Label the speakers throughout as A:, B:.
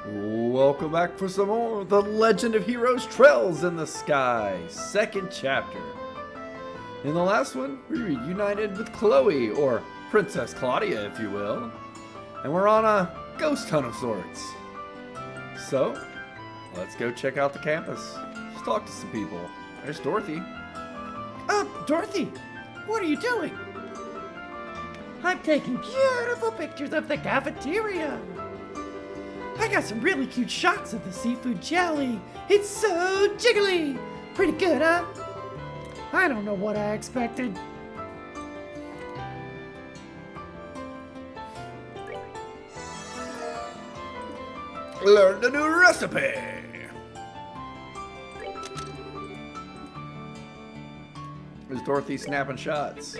A: Welcome back for some more The Legend of Heroes Trails in the Sky, second chapter. In the last one, we reunited with Chloe, or Princess Claudia if you will, and we're on a ghost hunt of sorts. So, let's go check out the campus. Let's talk to some people. There's Dorothy.
B: Dorothy, what are you doing? I'm taking beautiful pictures of the cafeteria. I got some really cute shots of the seafood jelly. It's so jiggly. Pretty good, huh? I don't know what I expected.
A: Learn a new recipe. There's Dorothy snapping shots.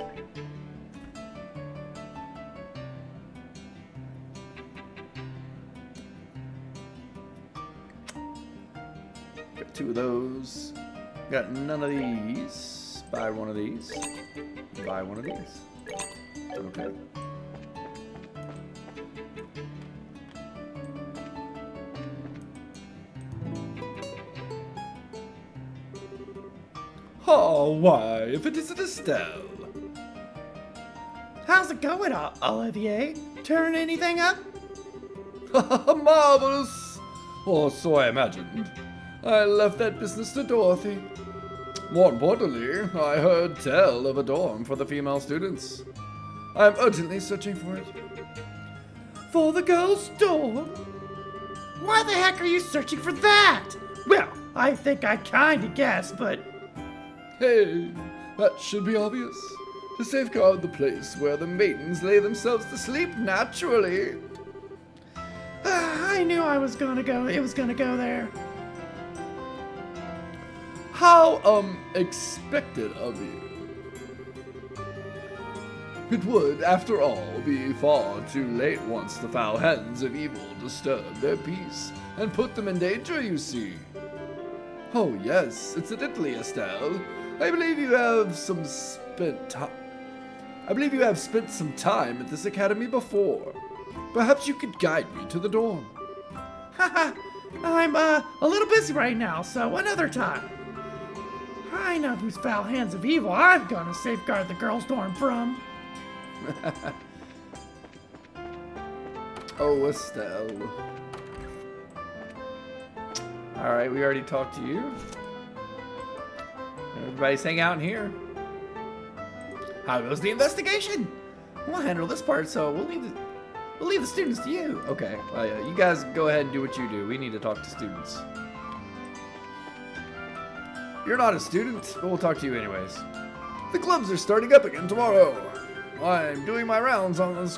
A: Got two of those. Got none of these. Buy one of these. Buy one of these. Okay. Oh, why, if it isn't Estelle.
B: How's it going, Olivier? Turn anything up?
A: Marvelous! Or so I imagined. I left that business to Dorothy. More importantly, I heard tell of a dorm for the female students. I am urgently searching for it.
B: For the girls' dorm? Why the heck are you searching for that? Well, I think I kinda guessed, but...
A: Hey, that should be obvious. To safeguard the place where the maidens lay themselves to sleep naturally.
B: I knew it was gonna go there.
A: How, expected of you. It would, after all, be far too late once the foul hands of evil disturb their peace and put them in danger, you see. Oh yes, incidentally, Estelle, I believe you have spent some time at this academy before. Perhaps you could guide me to the dorm.
B: Haha, I'm a little busy right now, so another time. I know whose foul hands of evil I'm gonna safeguard the girls' dorm from.
A: Oh, Estelle. Alright, we already talked to you. Everybody's hanging out in here. How goes the investigation? We'll handle this part, so we'll leave the students to you. Okay, well, yeah, you guys go ahead and do what you do. We need to talk to students. You're not a student, but we'll talk to you anyways. The clubs are starting up again tomorrow. I'm doing my rounds on the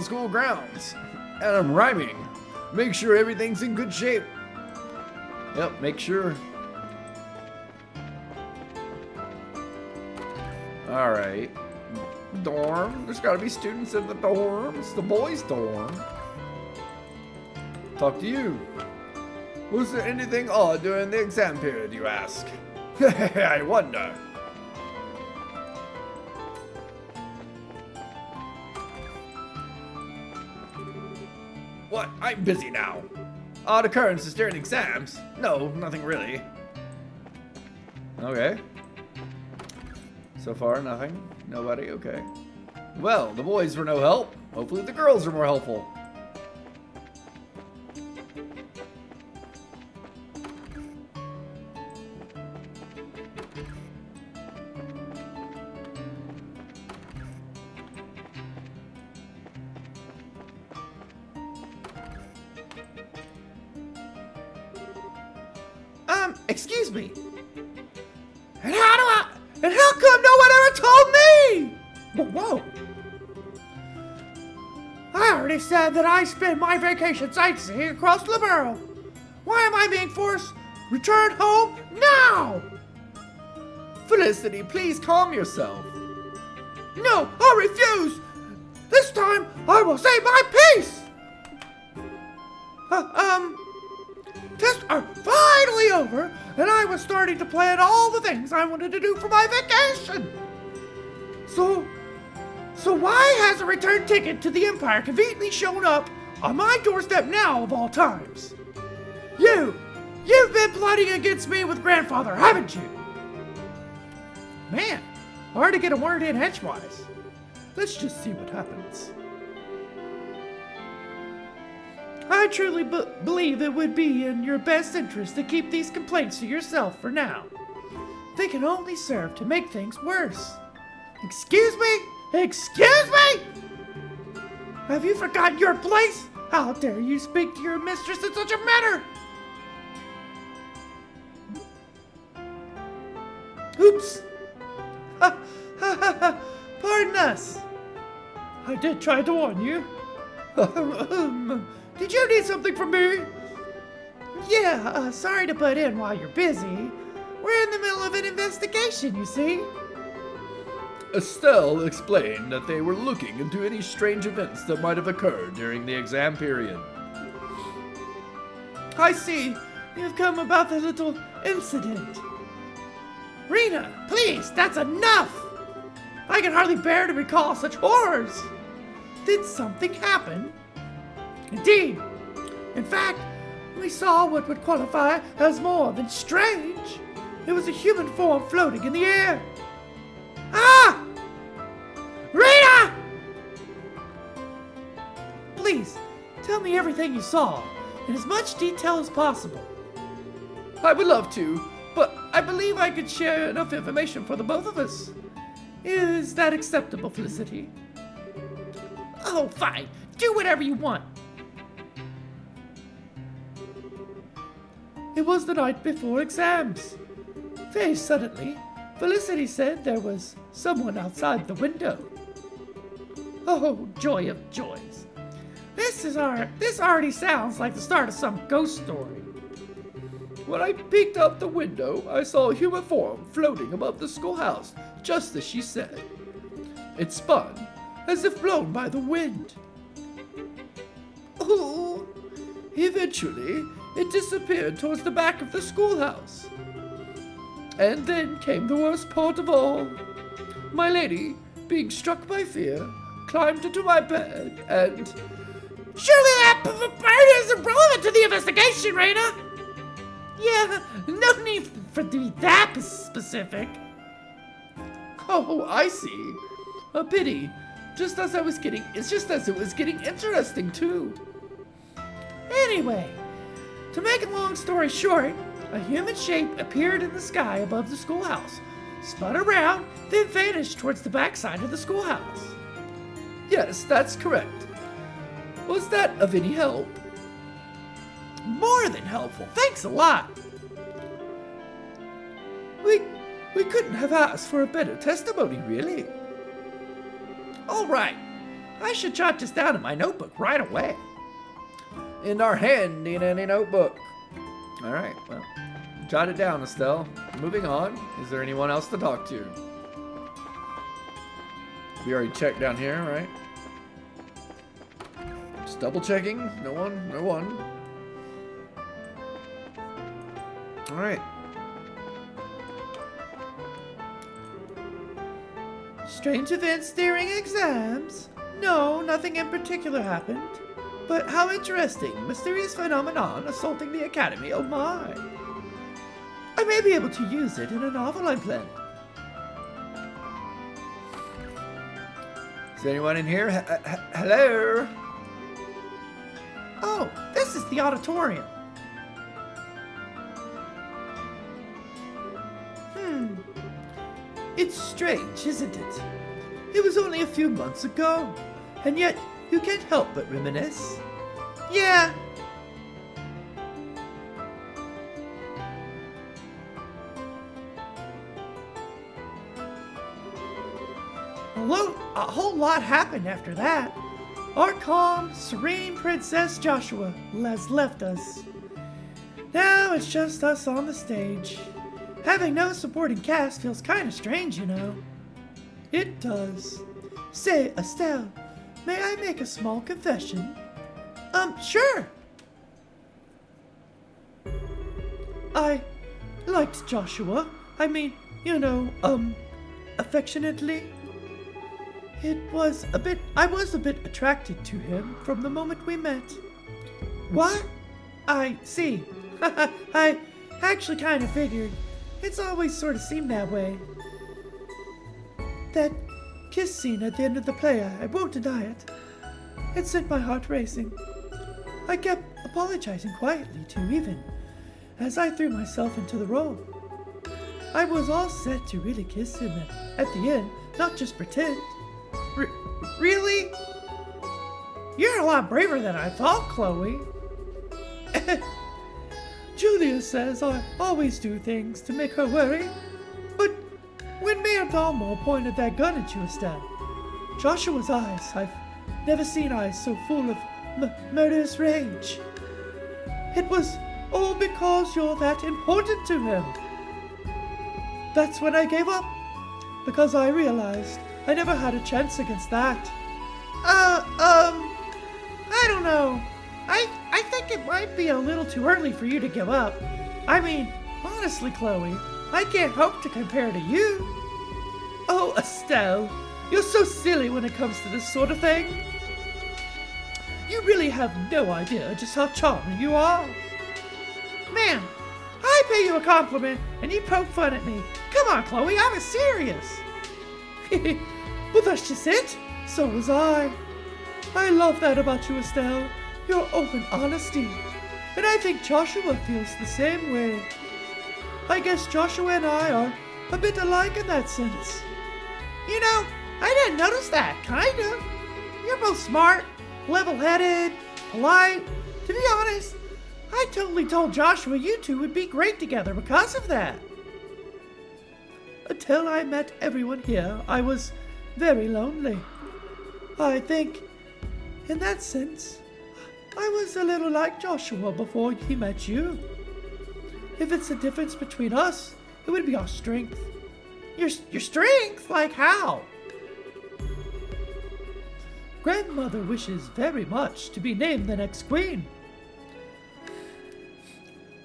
A: school grounds, and I'm rhyming. Make sure everything's in good shape. Yep, make sure. Alright. Dorm. There's gotta be students in the dorm. It's the boys' dorm. Talk to you. Was there anything odd during the exam period, you ask? I wonder. What? I'm busy now. Odd occurrences during exams? No, nothing really. Okay. So far, nothing. Nobody? Okay. Well, the boys were no help. Hopefully the girls are more helpful.
B: Excuse me. And how come no one ever told me? Whoa. I already said that I spend my vacation sightseeing across the borough. Why am I being forced? Return home now!
A: Felicity, please calm yourself.
B: No, I refuse! This time, I will say my piece! Tests are finally over, and I was starting to plan all the things I wanted to do for my vacation. So why has a return ticket to the Empire conveniently shown up On my doorstep now, of all times. You've been plotting against me with grandfather, haven't you? Man, hard to get a word in edgewise. Let's just see what happens. I truly believe it would be in your best interest to keep these complaints to yourself for now. They can only serve to make things worse. Excuse me? Excuse me? Have you forgotten your place? How dare you speak to your mistress in such a manner? Oops. Pardon us. I did try to warn you. Did you need something from me? Yeah, sorry to butt in while you're busy. We're in the middle of an investigation, you see.
A: Estelle explained that they were looking into any strange events that might have occurred during the exam period.
B: I see. You've come about the little incident. Rena, please, that's enough! I can hardly bear to recall such horrors. Did something happen? Indeed. In fact, we saw what would qualify as more than strange. It was a human form floating in the air. Ah! Rita! Please, tell me everything you saw, in as much detail as possible.
A: I would love to, but
B: I believe I could share enough information for the both of us. Is that acceptable, Felicity? Oh, fine. Do whatever you want. It was the night before exams. Very suddenly, Felicity said there was someone outside the window. Oh, joy of joys. This already sounds like the start of some ghost story.
A: when I peeked out the window, I saw a human form floating above the schoolhouse, just as she said. It spun, as if blown by the wind. Oh, eventually, it disappeared towards the back of the schoolhouse. And then came the worst part of all. My lady, being struck by fear, climbed into my bed and...
B: Surely that bird is irrelevant to the investigation, Raina! Yeah, no need for to be that specific.
A: Oh, I see. A pity. Just as it was getting interesting, too.
B: Anyway, to make a long story short, a human shape appeared in the sky above the schoolhouse, spun around, then vanished towards the backside of the schoolhouse.
A: Yes, that's correct. Was that of any help?
B: More than helpful. Thanks a lot.
A: We couldn't have asked for a better testimony, really.
B: All right. I should jot this down in my notebook right away.
A: In our handy dandy notebook. All right, well, jot it down, Estelle. Moving on. Is there anyone else to talk to? We already checked down here, right? Just double checking. No one. No one. All right.
B: Strange events during exams? No, nothing in particular happened. But how interesting. Mysterious phenomenon assaulting the academy. Oh my. I may be able to use it in a novel I'm planning.
A: Is anyone in here? Hello?
B: Oh, this is the auditorium. It's strange, isn't it? It was only a few months ago, and yet you can't help but reminisce. Yeah. A whole lot happened after that. Our calm, serene Princess Joshua has left us. Now it's just us on the stage. Having no supporting cast feels kind of strange, you know. It does. Say, Estelle, may I make a small confession? Sure. I liked Joshua. I mean, you know, affectionately. I was a bit attracted to him from the moment we met. What? I see. I actually kind of figured. It's always sort of seemed that way. That kiss scene at the end of the play, I won't deny it. It sent my heart racing. I kept apologizing quietly too, even as I threw myself into the role. I was all set to really kiss him at the end, not just pretend. Really? You're a lot braver than I thought, Chloe. Julia says I always do things to make her worry, but when Mayor Dalmore pointed that gun at you, Estelle, Joshua's eyes, I've never seen eyes so full of murderous rage. It was all because you're that important to him. That's when I gave up, because I realized I never had a chance against that. I don't know. I think it might be a little too early for you to give up. I mean, honestly, Chloe, I can't hope to compare to you. Oh, Estelle, you're so silly when it comes to this sort of thing. You really have no idea just how charming you are. Man, I pay you a compliment and you poke fun at me. Come on, Chloe, I was serious. But that's just it. So was I. I love that about you, Estelle. Your open honesty. And I think Joshua feels the same way. I guess Joshua and I are a bit alike in that sense. You know, I didn't notice that, kind of. You're both smart, level-headed, polite. To be honest, I totally told Joshua you two would be great together because of that. Until I met everyone here, I was very lonely. I think, in that sense, I was a little like Joshua before he met you. If it's a difference between us, it would be our strength. Your strength? Like how? Grandmother wishes very much to be named the next queen.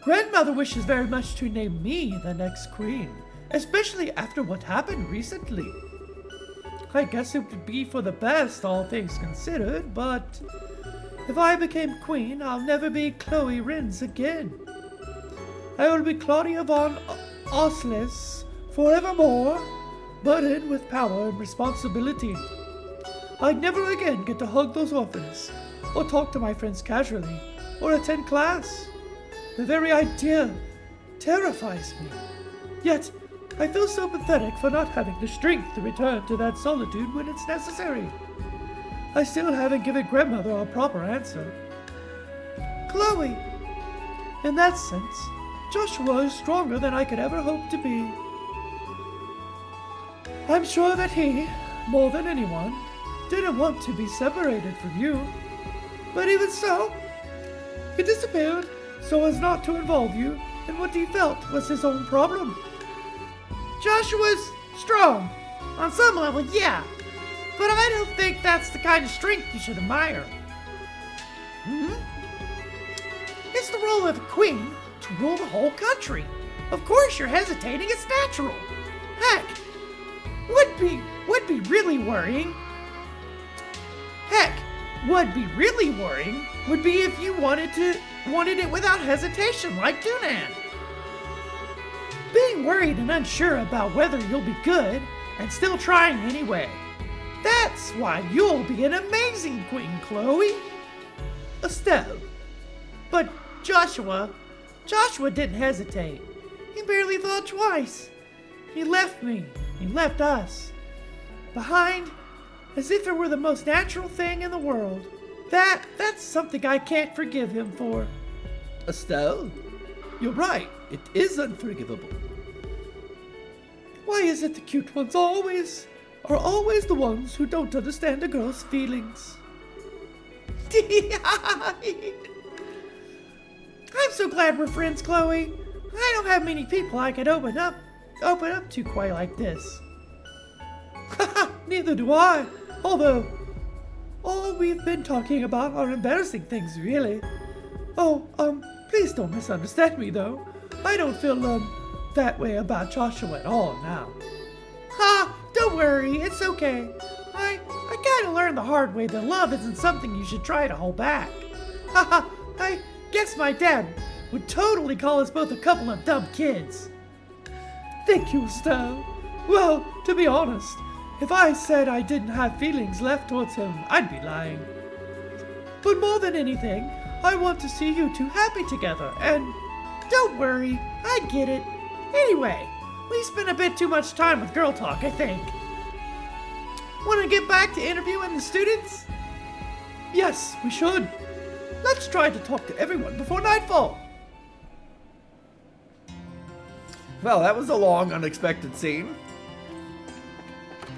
B: Grandmother wishes very much to name me the next queen, especially after what happened recently. I guess it would be for the best, all things considered, but if I became queen, I'll never be Chloe Rins again. I will be Claudia von Oslis forevermore, burdened with power and responsibility. I'd never again get to hug those orphans, or talk to my friends casually, or attend class. The very idea terrifies me. Yet, I feel so pathetic for not having the strength to return to that solitude when it's necessary. I still haven't given grandmother a proper answer. Chloe, in that sense, Joshua is stronger than I could ever hope to be. I'm sure that he, more than anyone, didn't want to be separated from you. But even so, he disappeared so as not to involve you in what he felt was his own problem. Joshua's strong. On some level, yeah. But I don't think that's the kind of strength you should admire. It's the role of a queen to rule the whole country. Of course you're hesitating, it's natural. Heck, would be really worrying. Would be if you wanted it without hesitation, like Dunan. Being worried and unsure about whether you'll be good and still trying anyway. That's why you'll be an amazing queen, Chloe. Estelle. But Joshua didn't hesitate. He barely thought twice. He left me. He left us behind as if it were the most natural thing in the world. That's something I can't forgive him for.
A: Estelle, you're right. It is unforgivable.
B: Why is it the cute ones are always the ones who don't understand a girl's feelings? I'm so glad we're friends, Chloe. I don't have many people I could open up to quite like this. Neither do I. Although, all we've been talking about are embarrassing things, really. Oh, please don't misunderstand me, though. I don't feel, that way about Joshua at all now. Ha! Don't worry, it's okay. kinda learned the hard way that love isn't something you should try to hold back. Haha, I guess my dad would totally call us both a couple of dumb kids. Thank you, Estelle. Well, to be honest, if I said I didn't have feelings left towards him, I'd be lying. But more than anything, I want to see you two happy together, and don't worry, I get it. Anyway, we spent a bit too much time with girl talk, I think. Want to get back to interviewing the students? Yes, we should. Let's try to talk to everyone before nightfall.
A: Well, that was a long, unexpected scene.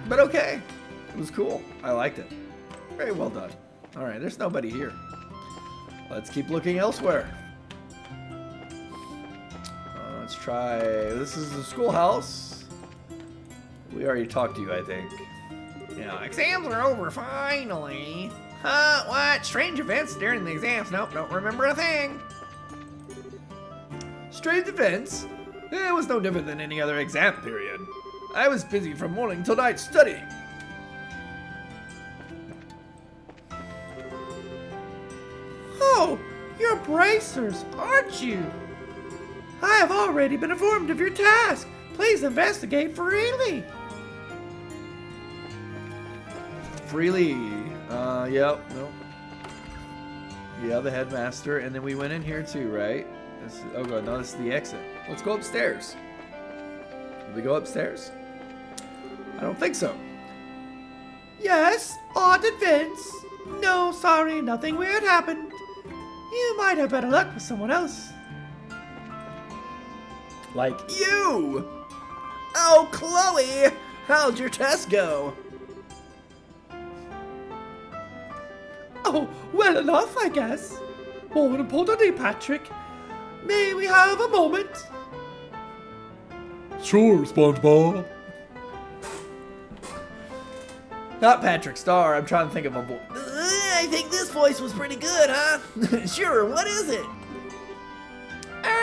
A: But okay. It was cool. I liked it. Very well done. Alright, there's nobody here. Let's keep looking elsewhere. Let's try... This is the schoolhouse. We already talked to you, I think. Yeah, exams are over, finally. Huh? What? Strange events during the exams? Nope, don't remember a thing. Strange events? It was no different than any other exam period. I was busy from morning till night studying.
B: Oh, you're bracers, aren't you? I have already been informed of your task. Please investigate freely.
A: Freely. Yep, nope. Yeah, the headmaster, and then we went in here too, right? Oh god, no, this is the exit. Let's go upstairs. Did we go upstairs? I don't think so.
B: Yes, odd events. No, sorry, nothing weird happened. You might have better luck with someone else.
A: Like you! Oh, Chloe! How'd your test go?
B: Oh, well enough, I guess. More importantly, Patrick, may we have a moment?
C: Sure, SpongeBob.
A: Not Patrick Star, I'm trying to think of a voice. I think this voice was pretty good, huh? Sure, what is it?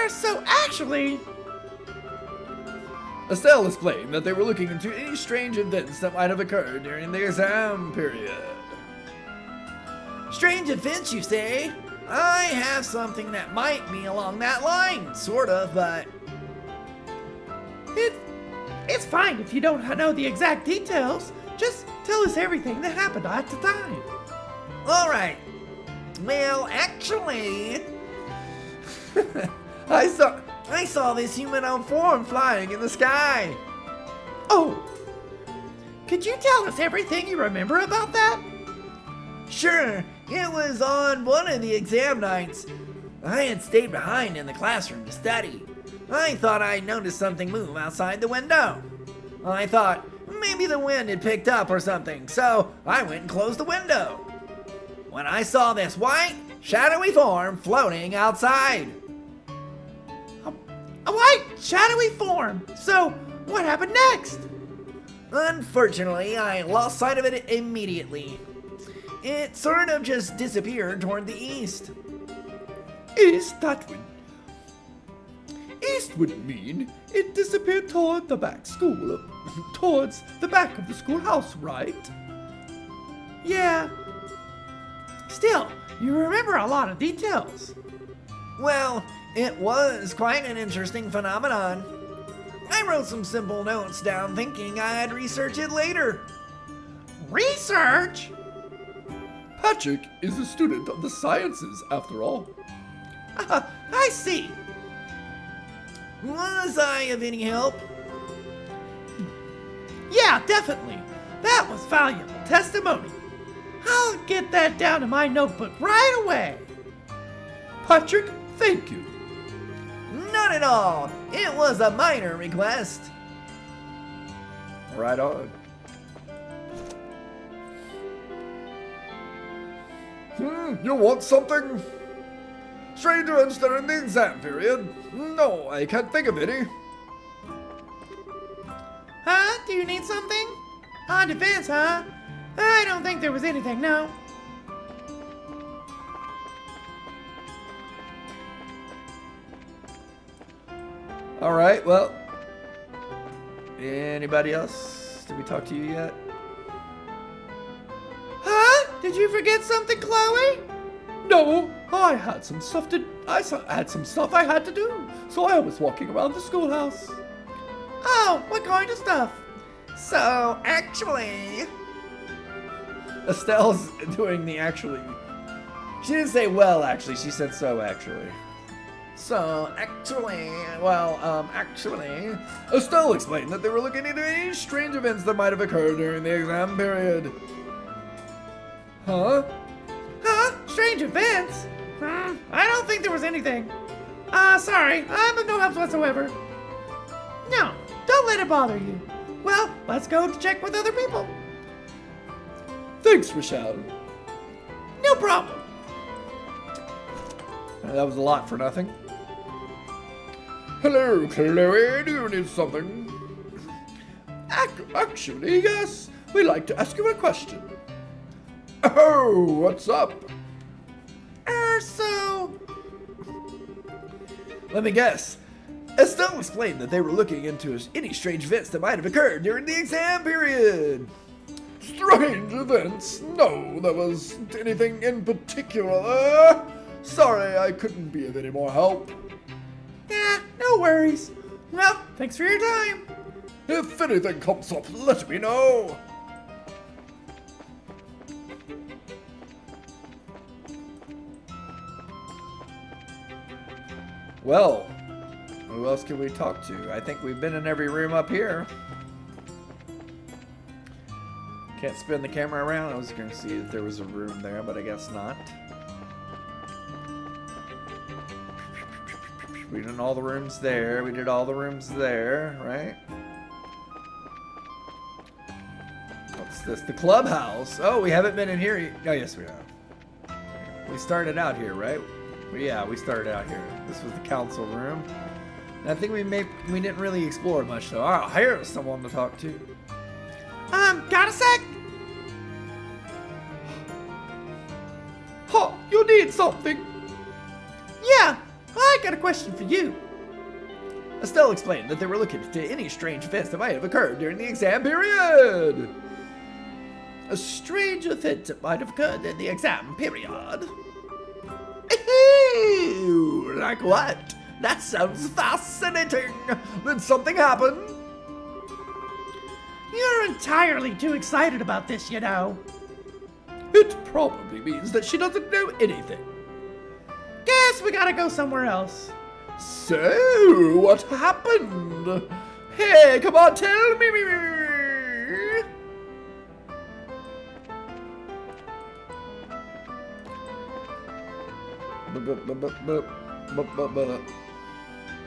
B: So actually...
A: Estelle explained that they were looking into any strange events that might have occurred during the exam period. Strange events, you say? I have something that might be along that line, sort of, but...
B: It's fine if you don't know the exact details. Just tell us everything that happened at the time.
A: Alright. Well, actually... I saw this humanoid form flying in the sky.
B: Oh. Could you tell us everything you remember about that?
A: Sure. It was on one of the exam nights. I had stayed behind in the classroom to study. I thought I noticed something move outside the window. I thought maybe the wind had picked up or something, so I went and closed the window. When I saw this white, shadowy form floating outside.
B: A white, shadowy form. So, what happened next?
A: Unfortunately, I lost sight of it immediately. It sort of just disappeared toward the east.
B: East would mean it disappeared toward the back school, towards the back of the schoolhouse, right? Yeah. Still, you remember a lot of details.
A: Well, it was quite an interesting phenomenon. I wrote some simple notes down thinking I'd research it later.
B: Research?
C: Patrick is a student of the sciences, after all.
B: I see.
A: Was I of any help?
B: Yeah, definitely. That was valuable testimony. I'll get that down in my notebook right away.
C: Patrick, thank you.
A: Not at all. It was a minor request.
C: Right on. You want something? Strange events during the exam period? No, I can't think of any.
B: Huh? Do you need something? On defense, huh? I don't think there was anything, no.
A: Alright, well. Anybody else? Did we talk to you yet?
B: Did you forget something, Chloe?
A: No, I had some stuff I had to do, so I was walking around the schoolhouse.
B: Oh, what kind of stuff?
A: So, actually... Estelle's doing the actually... She didn't say well, actually. She said so, actually. So, actually... Estelle explained that they were looking into any strange events that might have occurred during the exam period. Huh?
B: Huh? Strange events? I don't think there was anything. Sorry. I'm of no help whatsoever. No, don't let it bother you. Well, let's go to check with other people.
A: Thanks, Rochelle.
B: No problem.
A: That was a lot for nothing.
C: Hello, Chloe. Do you need something?
A: Actually, yes. We'd like to ask you a question.
C: Oh, what's up?
B: So...
A: Let me guess. Estelle explained that they were looking into any strange events that might have occurred during the exam period.
C: Strange events? No, there wasn't anything in particular. Sorry, I couldn't be of any more help.
B: Yeah, no worries. Well, thanks for your time.
C: If anything comes up, let me know.
A: Well, who else can we talk to? I think we've been in every room up here. Can't spin the camera around. I was going to see if there was a room there, but I guess not. We did all the rooms there. We did all the rooms there, right? What's this? The clubhouse. Oh, we haven't been in here. Oh, yes, we have. We started out here, right? Yeah, we started out here. This was the council room. And I think we didn't really explore much, though. Oh, here's someone to talk to.
B: Got a sec?
A: Huh, you need something.
B: Yeah, I got a question for you.
A: Estelle explained that they were looking into any strange events that might have occurred during the exam period. A strange event that might have occurred in the exam period. Ew, like what? That sounds fascinating. Did something happen?
B: You're entirely too excited about this, you know.
A: It probably means that she doesn't know anything.
B: Guess we gotta go somewhere else.
A: So, what happened? Hey, come on, tell me.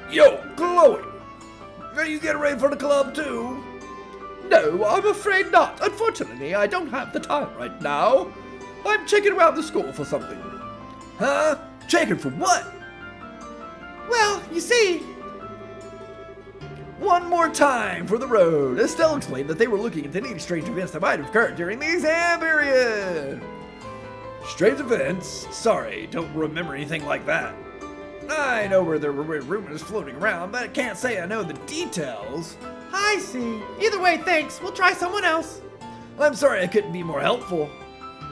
A: Yo, Chloe! Are you getting ready for the club too? No, I'm afraid not. Unfortunately, I don't have the time right now. I'm checking around the school for something. Huh? Checking for what?
B: Well, you see...
A: One more time for the road. Estelle explained that they were looking into any strange events that might have occurred during the exam period. Strange events? Sorry, don't remember anything like that. I know where there were rumors floating around, but I can't say I know the details.
B: I see. Either way, thanks. We'll try someone else.
A: I'm sorry I couldn't be more helpful.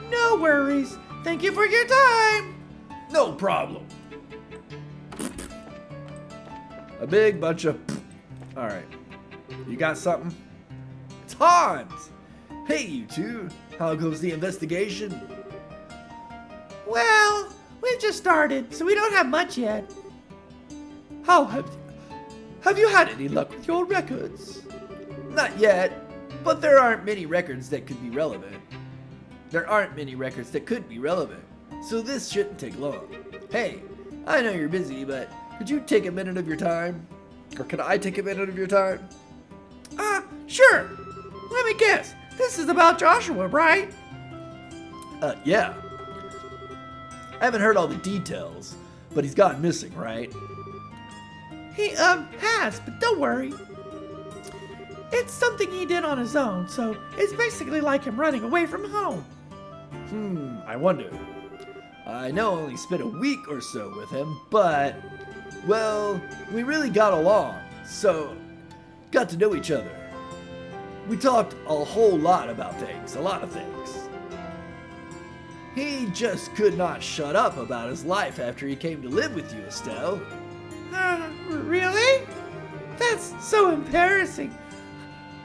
B: No worries. Thank you for your time.
A: No problem. A big bunch of... Alright. You got something? It's Hans! Hey, you two. How goes the investigation?
B: Well, we've just started, so we don't have much yet.
A: How have you had any luck with your records? Not yet, but there aren't many records that could be relevant. So this shouldn't take long. Hey, I know you're busy, but could you take a minute of your time? Or can I take a minute of your time?
B: Sure. Let me guess. This is about Joshua, right?
A: Yeah. I haven't heard all the details, but he's gone missing, right?
B: He, has, but don't worry. It's something he did on his own, so it's basically like him running away from home.
A: I wonder. I know I only spent a week or so with him, but, well, we really got along, so got to know each other. We talked a whole lot about things, a lot of things. He just could not shut up about his life after he came to live with you, Estelle.
B: Really? That's so embarrassing.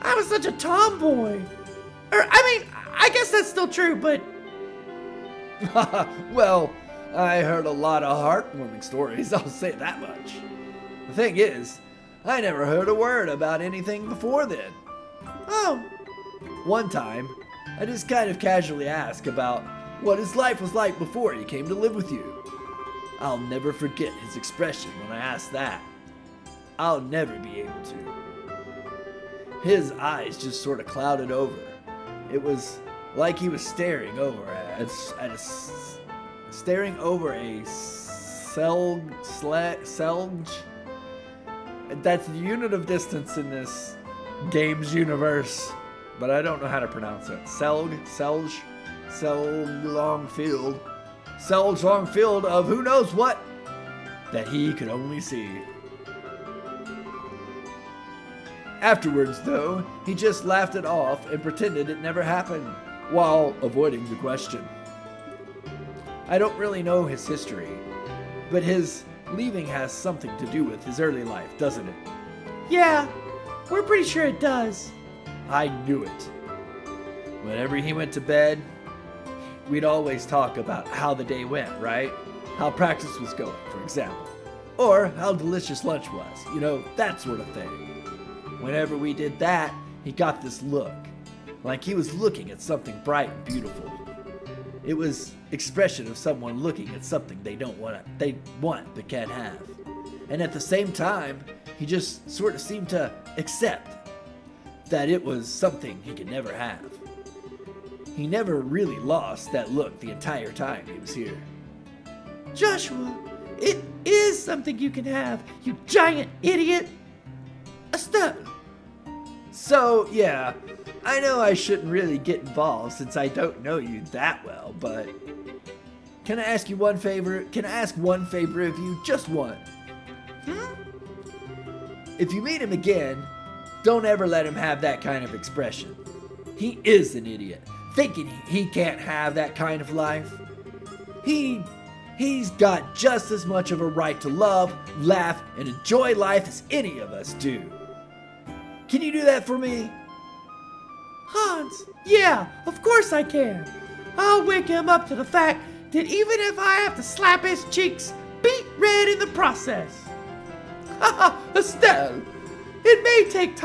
B: I was such a tomboy. I guess that's still true, but...
A: Well, I heard a lot of heartwarming stories, I'll say that much. The thing is, I never heard a word about anything before then.
B: Oh.
A: One time, I just kind of casually asked about what his life was like before he came to live with you. I'll never forget his expression when I asked that. I'll never be able to. His eyes just sort of clouded over. It was like he was staring over a selge. That's the unit of distance in this game's universe, but I don't know how to pronounce it. Selge long field of who knows what that he could only see. Afterwards, though, he just laughed it off and pretended it never happened, while avoiding the question. I don't really know his history, but his leaving has something to do with his early life, doesn't it?
B: Yeah, we're pretty sure it does.
A: I knew it. Whenever he went to bed, we'd always talk about how the day went, right? How practice was going, for example. Or how delicious lunch was, you know, that sort of thing. Whenever we did that, he got this look, like he was looking at something bright and beautiful. It was expression of someone looking at something they want but can't have. And at the same time, he just sort of seemed to accept that it was something he could never have. He never really lost that look the entire time he was here.
B: Joshua, it is something you can have, you giant idiot. Estelle.
A: So, yeah, I know I shouldn't really get involved since I don't know you that well, but can I ask you one favor? Can I ask one favor of you? Just one. If you meet him again, don't ever let him have that kind of expression. He is an idiot, thinking he can't have that kind of life. He's got just as much of a right to love, laugh, and enjoy life as any of us do. Can you do that for me?
B: Hans, yeah, of course I can. I'll wake him up to the fact that even if I have to slap his cheeks beet red in the process. Haha, Estelle, it may take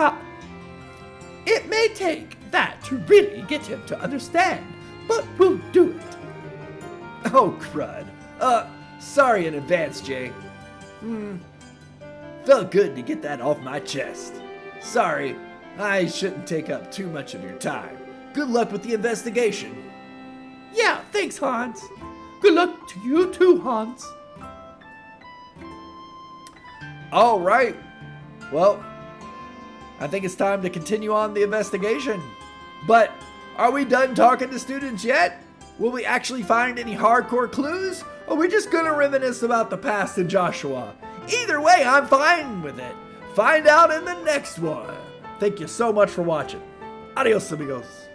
B: that to really get him to understand, but we'll do it.
A: Oh, crud. Sorry in advance, Jay. Felt good to get that off my chest. Sorry, I shouldn't take up too much of your time. Good luck with the investigation.
B: Yeah, thanks, Hans. Good luck to you too, Hans.
A: All right. Well, I think it's time to continue on the investigation. But are we done talking to students yet? Will we actually find any hardcore clues? Or are we just gonna reminisce about the past in Joshua? Either way, I'm fine with it. Find out in the next one. Thank you so much for watching. Adios, amigos.